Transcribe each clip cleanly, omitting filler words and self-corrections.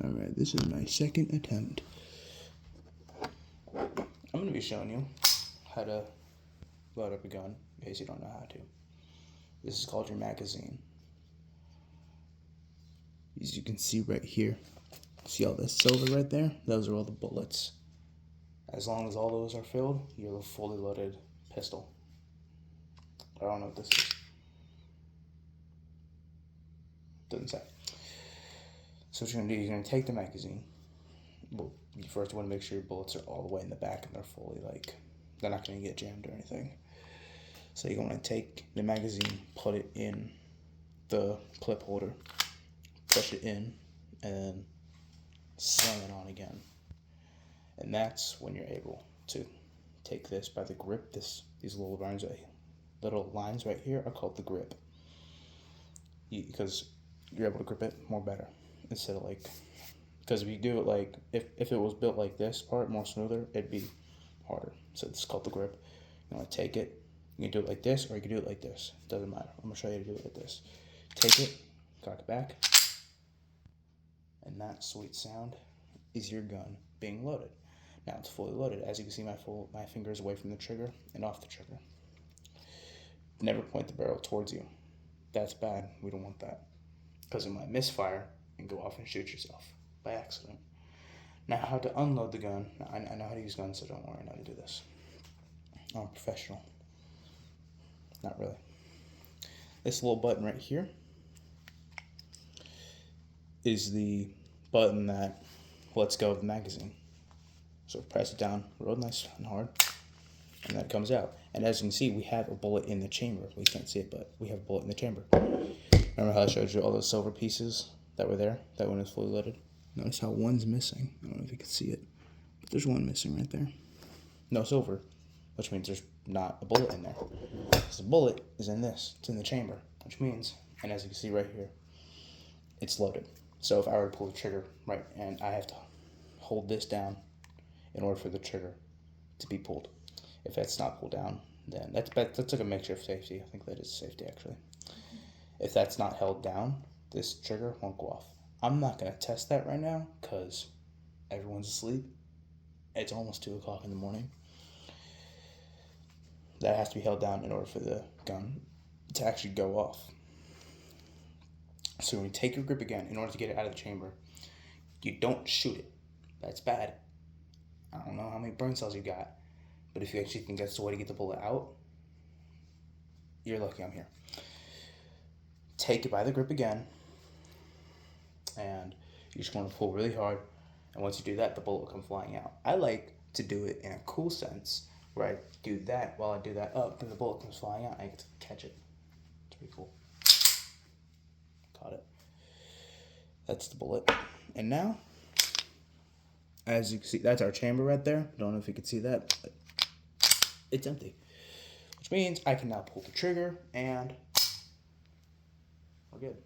Alright, this is my second attempt. I'm going to be showing you how to load up a gun, in case you don't know how to. This is called your magazine. As you can see right here, see all this silver right there? Those are all the bullets. As long as all those are filled, you have a fully loaded pistol. I don't know what this is. Doesn't say. So what you're going to do, you're going to take the magazine. Well, you first want to make sure your bullets are all the way in the back and they're fully, they're not going to get jammed or anything. So you're going to take the magazine, put it in the clip holder, push it in, and then slam it on again. And that's when you're able to take this by the grip. These little lines right here are called the grip. Because you're able to grip it more better instead of because if you do it if it was built like this part more smoother, it'd be harder. So it's called the grip. You want to take it. You can do it like this or you can do it like this. Doesn't matter. I'm gonna show you how to do it like this. Take it, cock it back, and that sweet sound is your gun being loaded. Now it's fully loaded. As you can see, my fingers away from the trigger and off the trigger. Never point the barrel towards you. That's bad. We don't want that, because it might misfire and go off and shoot yourself by accident. Now, how to unload the gun. Now, I know how to use guns, so don't worry, I know how to do this. I'm a professional. Not really. This little button right here is the button that lets go of the magazine. So press it down real nice and hard, and that comes out. And as you can see, we have a bullet in the chamber. We can't see it, but we have a bullet in the chamber. Remember how I showed you all those silver pieces that were there, that one is fully loaded? Notice how one's missing. I don't know if you can see it, but there's one missing right there. No silver, which means there's not a bullet in there. Because the bullet is in this. It's in the chamber, which means, and as you can see right here, it's loaded. So if I were to pull the trigger, right, and I have to hold this down in order for the trigger to be pulled. If that's not pulled down, then that's like a makeshift safety. I think that is safety, actually. If that's not held down, this trigger won't go off. I'm not going to test that right now because everyone's asleep. It's almost 2 o'clock in the morning. That has to be held down in order for the gun to actually go off. So when you take your grip again, in order to get it out of the chamber, you don't shoot it. That's bad. I don't know how many brain cells you got, but if you actually think that's the way to get the bullet out, you're lucky I'm here. Take it by the grip again, and you just want to pull really hard, and once you do that, the bullet will come flying out. I like to do it in a cool sense, where I do that while I do that up, and the bullet comes flying out, and I get to catch it. It's pretty cool. Caught it. That's the bullet. And now, as you can see, that's our chamber right there. Don't know if you can see that, but it's empty. Which means I can now pull the trigger and we're good.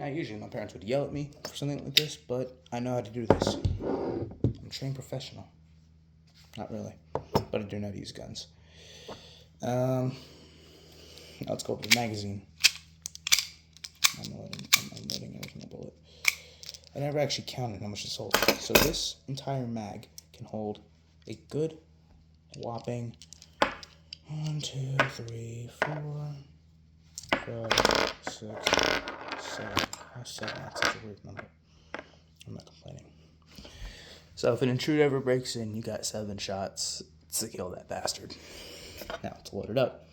Now, usually my parents would yell at me for something like this, but I know how to do this. I'm a trained professional. Not really, but I do know how to use guns. Now let's go over to the magazine. I'm loading every single bullet. I never actually counted how much this holds. So this entire mag can hold a good whopping 1, 2, 3, 4, 5, 6, 7. How's 7? That's such a weird number. I'm not complaining. So if an intruder ever breaks in, you got 7 shots to kill that bastard. Now to load it up.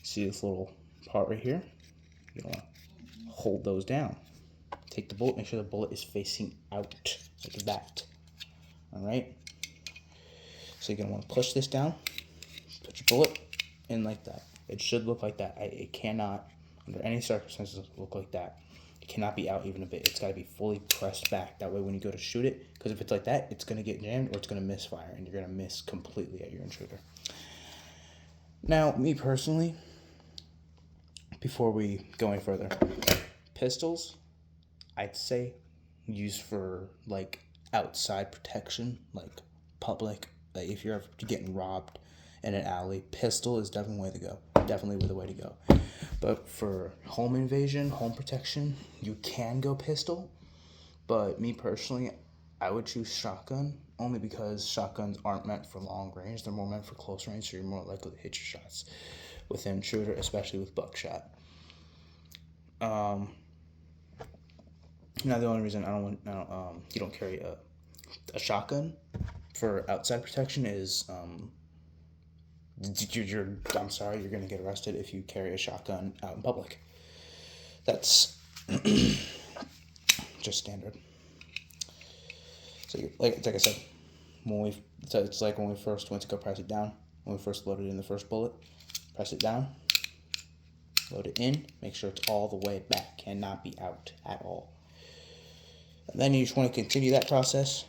See this little part right here? You want to hold those down. Take the bullet, make sure the bullet is facing out, like that. Alright? So you're going to want to push this down, put your bullet in like that. It should look like that. It cannot, under any circumstances, look like that. It cannot be out even a bit. It's got to be fully pressed back. That way when you go to shoot it, because if it's like that, it's going to get jammed or it's going to misfire, and you're going to miss completely at your intruder. Now, me personally, before we go any further, pistols, I'd say used for outside protection, like public, like if you're ever getting robbed in an alley, pistol is definitely the way to go. Definitely the way to go. But for home invasion, home protection, you can go pistol, But me personally, I would choose shotgun only because shotguns aren't meant for long range. They're more meant for close range, so you're more likely to hit your shots with intruder, especially with buckshot. Now the only reason you don't carry a shotgun for outside protection is I'm sorry, you're gonna get arrested if you carry a shotgun out in public. That's just standard. So like I said, it's like when we first went to go press it down. When we first loaded in the first bullet, press it down, load it in, make sure it's all the way back, cannot be out at all. And then you just want to continue that process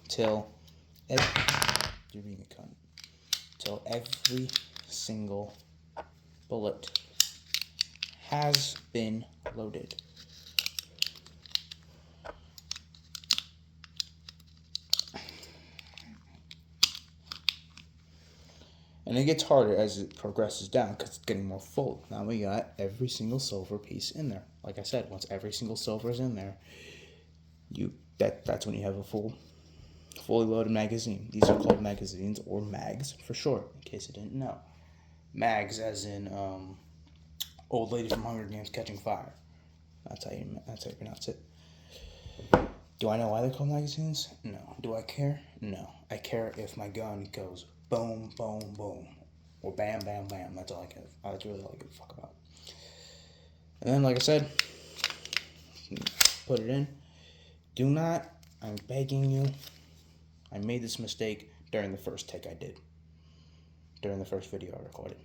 till you're being a cunt. Till every single bullet has been loaded. And it gets harder as it progresses down because it's getting more full. Now we got every single silver piece in there. Like I said, once every single silver is in there, that's when you have a fully loaded magazine. These are called magazines, or mags for short, in case you didn't know. Mags as in old lady from Hunger Games catching fire. That's how you pronounce it. Do I know why they're called magazines? No. Do I care? No. I care if my gun goes boom, boom, boom, or bam, bam, bam. That's all I care. That's really all I give a fuck about. And then, like I said, put it in. Do not, I'm begging you, I made this mistake during the first take I did. During the first video I recorded.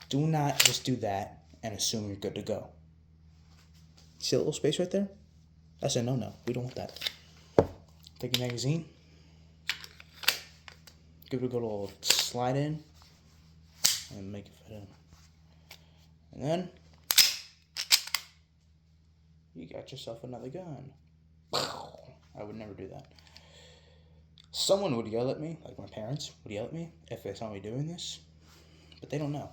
Do not just do that and assume you're good to go. See that little space right there? That's a no-no. We don't want that. Take your magazine. Give it a good old slide in. And make it fit in. And then you got yourself another gun. I would never do that. Someone would yell at me, like my parents would yell at me if they saw me doing this, but they don't know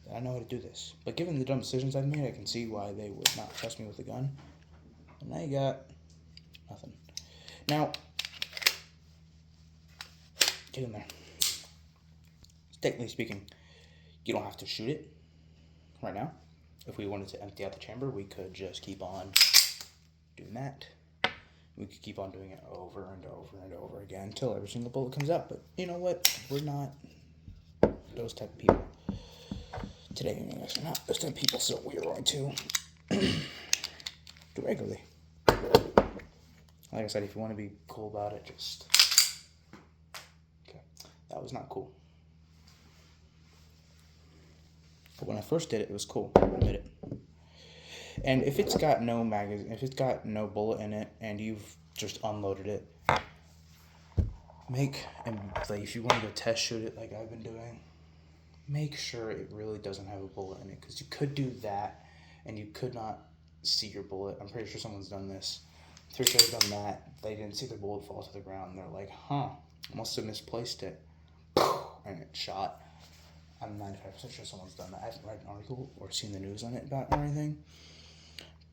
that I know how to do this. But given the dumb decisions I've made, I can see why they would not trust me with a gun. And now you got nothing. Now, get in there. Technically speaking, you don't have to shoot it right now. If we wanted to empty out the chamber, we could just keep on doing that. We could keep on doing it over and over and over again until every single bullet comes out. But you know what? We're not those type of people. Today, you guys are not those type of people, so we're going to do regularly. Like I said, if you want to be cool about it, just... Okay. That was not cool. But when I first did it, it was cool. I admit it. And if it's got no magazine, if it's got no bullet in it, and you've just unloaded it, if you want to go test shoot it like I've been doing, make sure it really doesn't have a bullet in it, because you could do that, and you could not see your bullet. I'm pretty sure someone's done this. I'm pretty sure they've done that. They didn't see their bullet fall to the ground, and they're like, I must have misplaced it, and it shot. I'm 95% sure someone's done that. I haven't read an article or seen the news on it about or anything.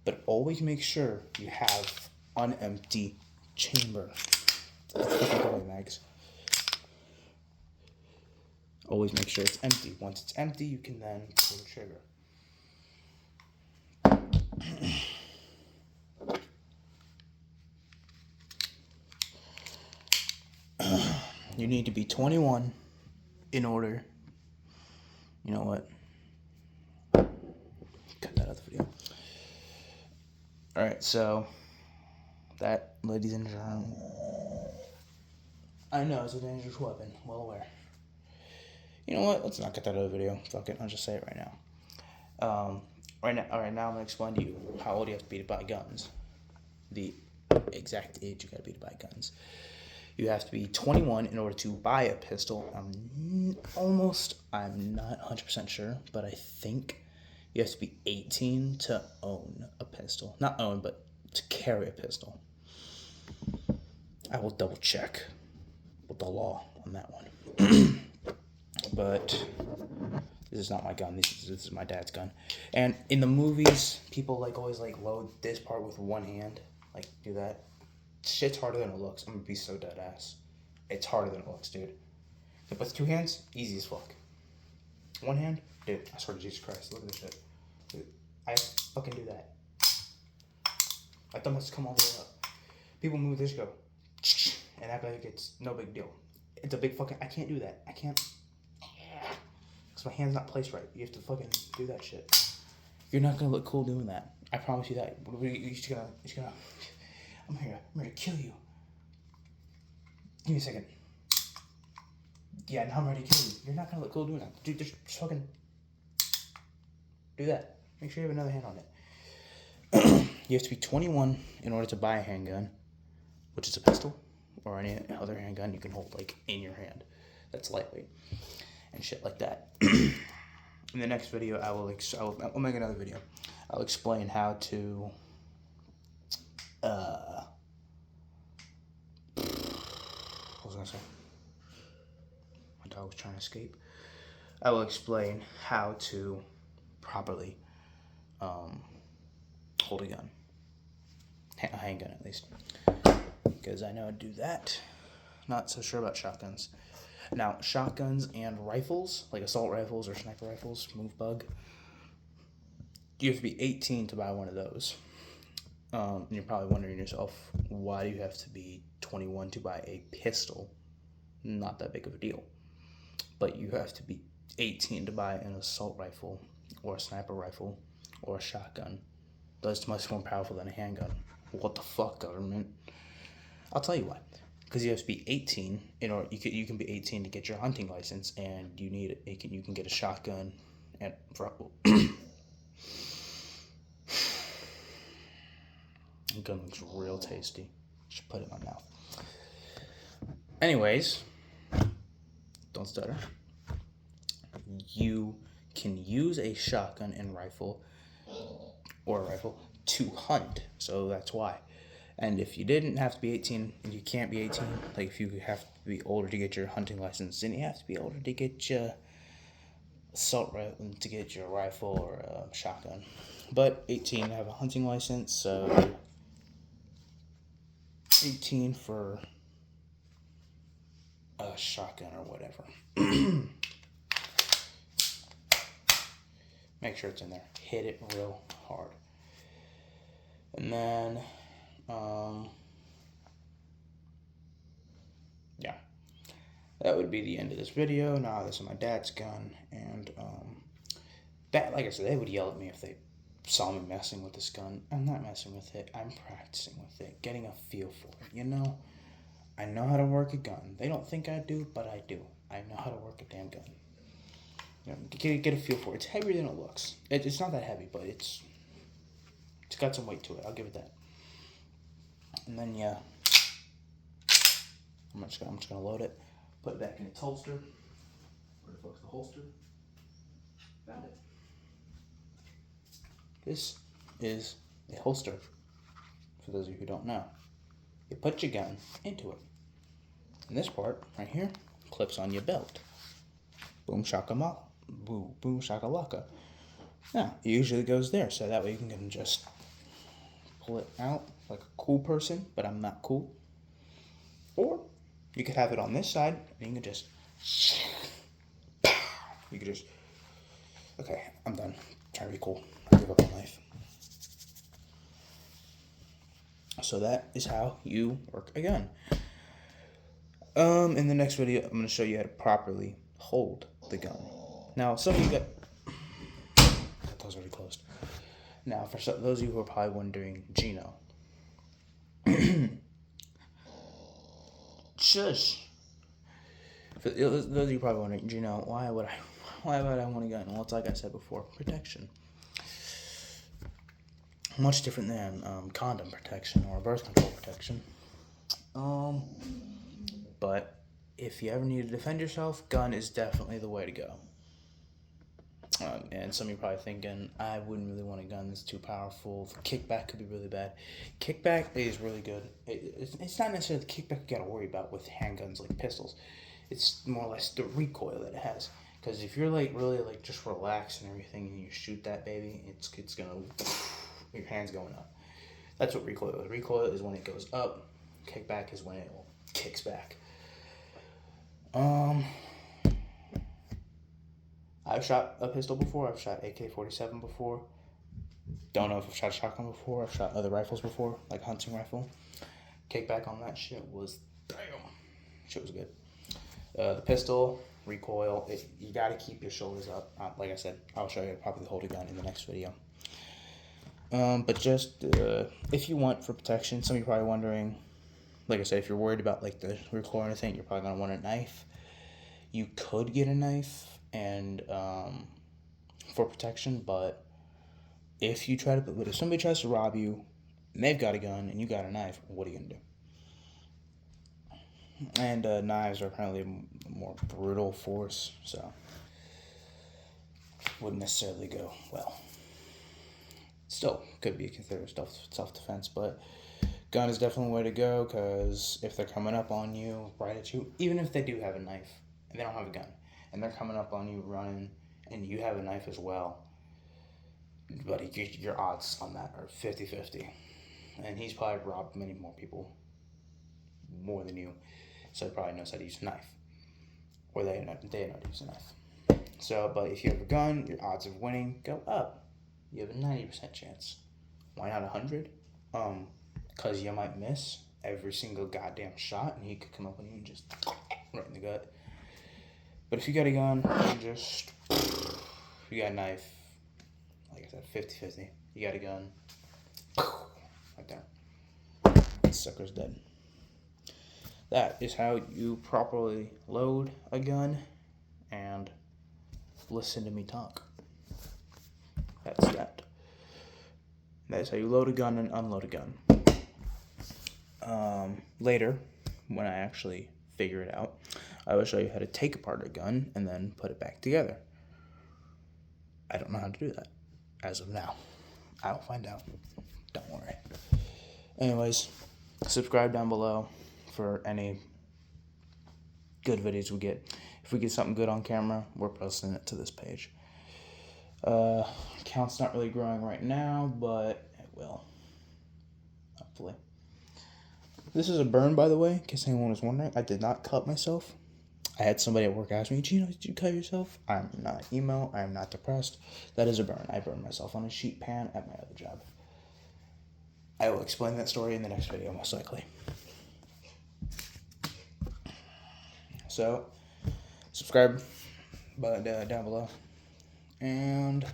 But always make sure you have an empty chamber. Mags. Always make sure it's empty. Once it's empty, you can then pull the trigger. You need to be 21 in order. You know what? Cut that out of the video. Alright, so that, ladies and gentlemen, I know it's a dangerous weapon, well aware. You know what? Let's not get that out of the video. Fuck it, I'll just say it right now. Right now I'm gonna explain to you how old you have to be to buy guns. The exact age you gotta be to buy guns. You have to be 21 in order to buy a pistol. I'm not 100% sure, but I think you have to be 18 to own a pistol. Not own, but to carry a pistol. I will double check with the law on that one. But This is not my gun. This is my dad's gun. And in the movies, people like always like load this part with one hand, like do that. Shit's harder than it looks. I'm gonna be so dead ass. It's harder than it looks, dude. But with 2 hands, easy as fuck. 1 hand, dude. I swear to Jesus Christ, look at this shit. Dude, I fucking do that. My thumb has to come all the way up. People move this, go, and act like it's no big deal. It's a big fucking. I can't do that. I can't. Because my hand's not placed right. You have to fucking do that shit. You're not gonna look cool doing that. I promise you that. You're just gonna. I'm here to kill you. Give me a second. Yeah, now I'm ready to kill you. You're not gonna look cool doing that. Dude, just fucking do that. Make sure you have another hand on it. You have to be 21 in order to buy a handgun, which is a pistol or any other handgun you can hold like in your hand. That's lightweight and shit like that. In the next video, I'll make another video. I'll explain how to what was I gonna say? My dog was trying to escape. I will explain how to properly hold a gun. A handgun, at least. Because I know how to do that. Not so sure about shotguns. Now, shotguns and rifles, like assault rifles or sniper rifles, move bug, you have to be 18 to buy one of those. And you're probably wondering yourself, why do you have to be 21 to buy a pistol? Not that big of a deal. But you have to be 18 to buy an assault rifle or a sniper rifle or a shotgun. That's much more powerful than a handgun. What the fuck, government? I'll tell you why. Because you have to be 18 in order. You can be 18 to get your hunting license, and you can get a shotgun and the gun looks real tasty. Should put it in my mouth. Anyways, don't stutter. You can use a shotgun and rifle or a rifle to hunt, so that's why. And if you didn't have to be 18, and you can't be 18, like if you have to be older to get your hunting license, then you have to be older to get your assault rifle, to get your rifle or a shotgun. But 18 to have a hunting license, so 18 for a shotgun or whatever. Make sure it's in there. Hit it real hard. And then, yeah. That would be the end of this video. Now, this is my dad's gun. And, that, like I said, they would yell at me if they saw me messing with this gun. I'm not messing with it. I'm practicing with it. Getting a feel for it, you know? I know how to work a gun. They don't think I do, but I do. I know how to work a damn gun. You know, get a feel for it. It's heavier than it looks. It's not that heavy, but it's got some weight to it. I'll give it that. And then, yeah, I'm just gonna load it, put it back in its holster. Where the fuck's the holster? Found it. This is a holster. For those of you who don't know, you put your gun into it. And this part right here clips on your belt. Boom shakalaka. Boom shakalaka. Now, it usually goes there, so that way you can just pull it out like a cool person, but I'm not cool. Or you could have it on this side, and you can just, okay, I'm done. Trying to be cool. I give up on life. So that is how you work a gun. In the next video, I'm going to show you how to properly hold the gun. Now, some of you got... That was already closed. Now, for those of you who are probably wondering, Gino. Shush. For those of you probably wondering, Gino, why would I want a gun? Well, it's like I said before, protection. Much different than condom protection or birth control protection. But if you ever need to defend yourself, gun is definitely the way to go. And some of you are probably thinking, I wouldn't really want a gun that's too powerful. The kickback could be really bad. Kickback is really good. It's not necessarily the kickback you gotta worry about with handguns like pistols. It's more or less the recoil that it has. Because if you're like really like just relaxed and everything and you shoot that baby, it's gonna, your hand's going up. That's what recoil is. Recoil is when it goes up. Kickback is when it kicks back. I've shot a pistol before. I've shot AK-47 before. Don't know if I've shot a shotgun before. I've shot other rifles before, like hunting rifle. Kickback on that shit was, damn. Shit was good. The pistol, recoil, you gotta keep your shoulders up. Like I said, I'll show you how to properly hold a gun in the next video. But just, if you want for protection, some of you are probably wondering, like I said, if you're worried about like the recoil or anything, you're probably gonna want a knife. You could get a knife and for protection, but if somebody tries to rob you and they've got a gun and you got a knife, what are you gonna do? And knives are apparently a more brutal force, so wouldn't necessarily go well. Still could be considered self-defense, but gun is definitely the way to go, because if they're coming up on you, right at you, even if they do have a knife and they don't have a gun, and they're coming up on you running, and you have a knife as well, buddy, your odds on that are 50-50. And he's probably robbed many more people, more than you, so he probably knows how to use a knife. Or they know how to use a knife. So, but if you have a gun, your odds of winning go up. You have a 90% chance. Why not 100? Because you might miss every single goddamn shot, and he could come up on you and just right in the gut. But if you got a gun, you got a knife, like I said, 50-50. You got a gun, right there. That sucker's dead. That is how you properly load a gun and listen to me talk. That's that. That is how you load a gun and unload a gun. Later, when I actually figure it out, I will show you how to take apart a gun and then put it back together. I don't know how to do that as of now. I will find out. Don't worry. Anyways, subscribe down below for any good videos we get. If we get something good on camera, we're posting it to this page. Account's not really growing right now, but it will. Hopefully. This is a burn, by the way, in case anyone was wondering. I did not cut myself. I had somebody at work ask me, Gino, did you cut yourself? I'm not emo. I'm not depressed. That is a burn. I burned myself on a sheet pan at my other job. I will explain that story in the next video, most likely. So, subscribe down below. And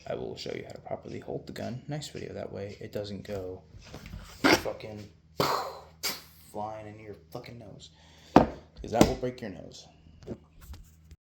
I will show you how to properly hold the gun next video. That way it doesn't go fucking flying in your fucking nose. Because that will break your nose.